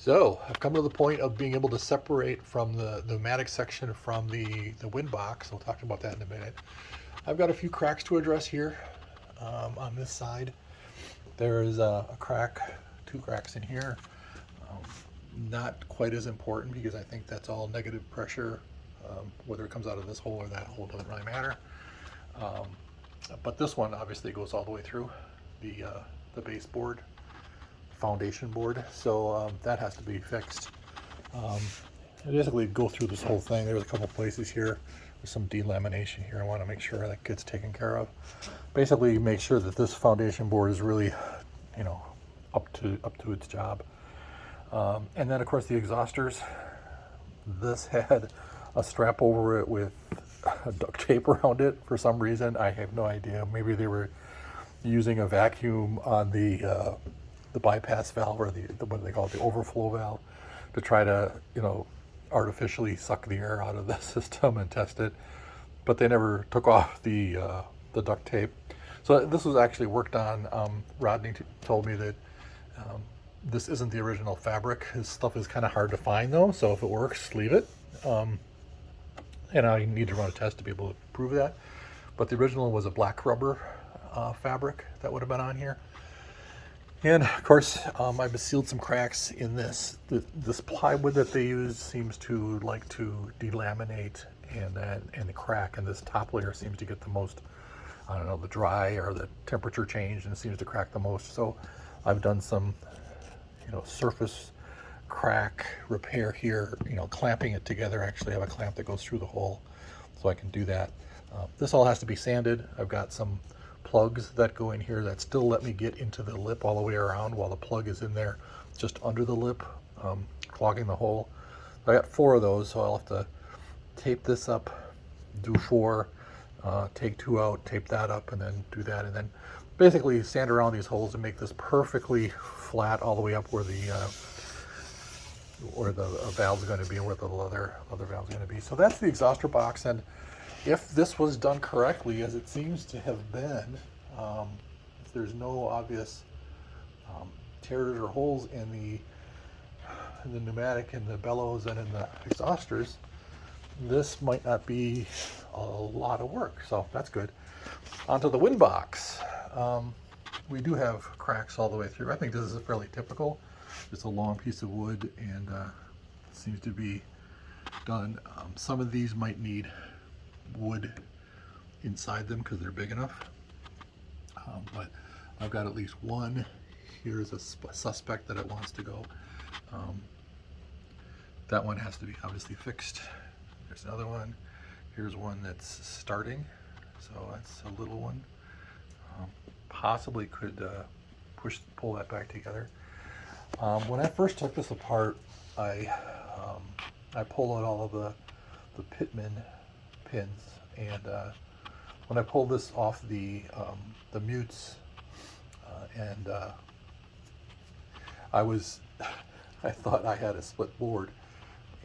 So I've come to the point of being able to separate from the pneumatic section from the wind box. We'll talk about that in a minute. I've got a few cracks to address here on this side. There is a crack, two cracks in here. Not quite as important because I think that's all negative pressure. Whether it comes out of this hole or that hole doesn't really matter. But this one obviously goes all the way through the baseboard, foundation board, so that has to be fixed. I basically go through this whole thing. There's a couple places here with some delamination here. I want to make sure that gets taken care of. Basically, make sure that this foundation board is really, up to its job. And then, of course, the exhausters. This had a strap over it with duct tape around it for some reason. I have no idea. Maybe they were using a vacuum on the bypass valve, or what do they call it, the overflow valve, to try to artificially suck the air out of the system and test it. But they never took off the duct tape. So this was actually worked on. Rodney told me that this isn't the original fabric. His stuff is kind of hard to find though, so if it works, leave it. And I need to run a test to be able to prove that. But the original was a black rubber fabric that would have been on here. And of course, I've sealed some cracks in this. This plywood that they use seems to like to delaminate and crack, and this top layer seems to get the most, I don't know, the dry or the temperature change, and it seems to crack the most. So I've done some, surface crack repair here, clamping it together. I actually have a clamp that goes through the hole, so I can do that. This all has to be sanded. I've got some plugs that go in here that still let me get into the lip all the way around while the plug is in there just under the lip, clogging the hole. I got 4 of those, so I'll have to tape this up, do 4, take 2 out, tape that up, and then do that, and then basically sand around these holes and make this perfectly flat all the way up where the valve's going to be and where the other valve's going to be. So that's the exhauster box, and if this was done correctly, as it seems to have been, if there's no obvious tears or holes in the pneumatic and the bellows and in the exhausters, this might not be a lot of work. So that's good. Onto the Windbox. We do have cracks all the way through. I think this is fairly typical. It's a long piece of wood, and seems to be done. Some of these might need wood inside them because they're big enough, but I've got at least one. Here's a suspect that it wants to go. That one has to be obviously fixed. There's another one. Here's one that's starting, so that's a little one. Possibly could pull that back together. When I first took this apart, I pulled out all of the pitman pins, and when I pulled this off the mutes, and I thought I had a split board,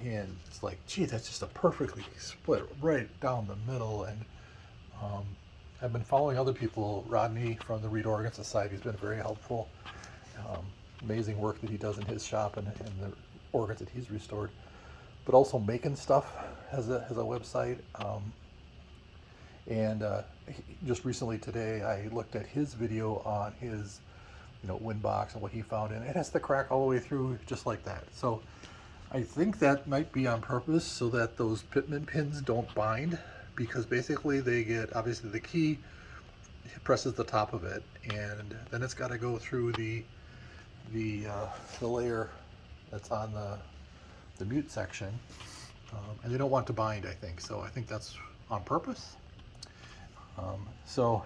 and it's like, gee, that's just a perfectly split right down the middle. And I've been following other people. Rodney from the Reed Organ Society has been very helpful. Amazing work that he does in his shop and the organs that he's restored, but also making stuff has a website. And just recently today, I looked at his video on his Windbox and what he found, and it has the crack all the way through just like that. So I think that might be on purpose so that those pitman pins don't bind, because basically they get, obviously the key presses the top of it, and then it's got to go through the layer that's on the mute section, and they don't want to bind, I think. So I think that's on purpose. So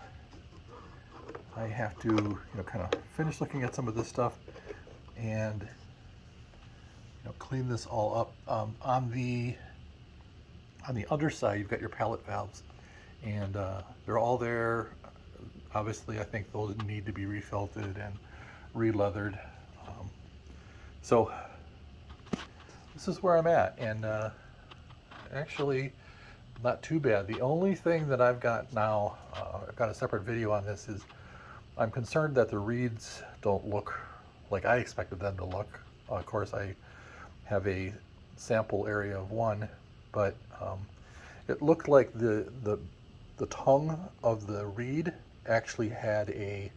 I have to kind of finish looking at some of this stuff and clean this all up. On the underside, you've got your pallet valves, and they're all there. Obviously, I think those need to be refelted and re-leathered. So this is where I'm at, and actually not too bad. The only thing that I've got now, I've got a separate video on this, is I'm concerned that the reeds don't look like I expected them to look. Of course, I have a sample area of 1, but it looked like the tongue of the reed actually had a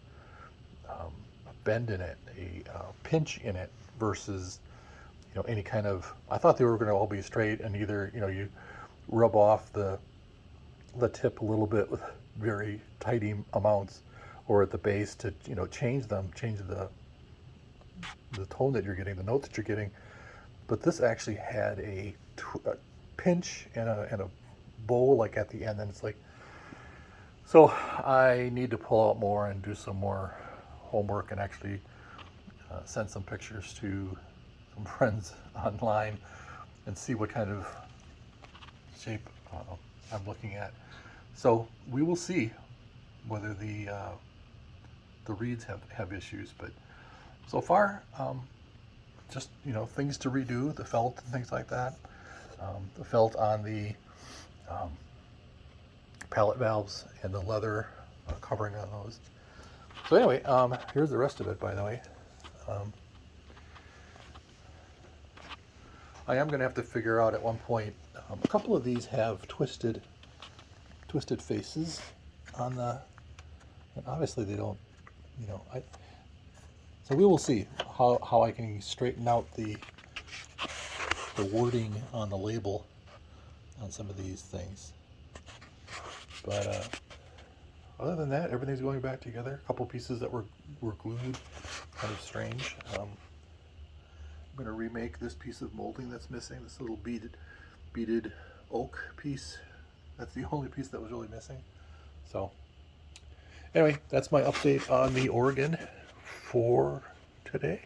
bend in it, a pinch in it, versus any kind of. I thought they were going to all be straight, and either you rub off the tip a little bit with very tidy amounts, or at the base to change the tone that you're getting, the note that you're getting. But this actually had a pinch and a bow like at the end, and it's like, so I need to pull out more and do some more homework and actually send some pictures to some friends online and see what kind of shape I'm looking at. So we will see whether the reeds have issues, but so far just things to redo, the felt and things like that. The felt on the pallet valves and the leather covering on those. So anyway, here's the rest of it, by the way. I am going to have to figure out at one point, a couple of these have twisted faces on the, and obviously they don't, so we will see how I can straighten out the wording on the label on some of these things. But other than that, everything's going back together. A couple pieces that were glued, kind of strange. I'm going to remake this piece of molding that's missing, this little beaded oak piece. That's the only piece that was really missing. So anyway, that's my update on the Oregon for today.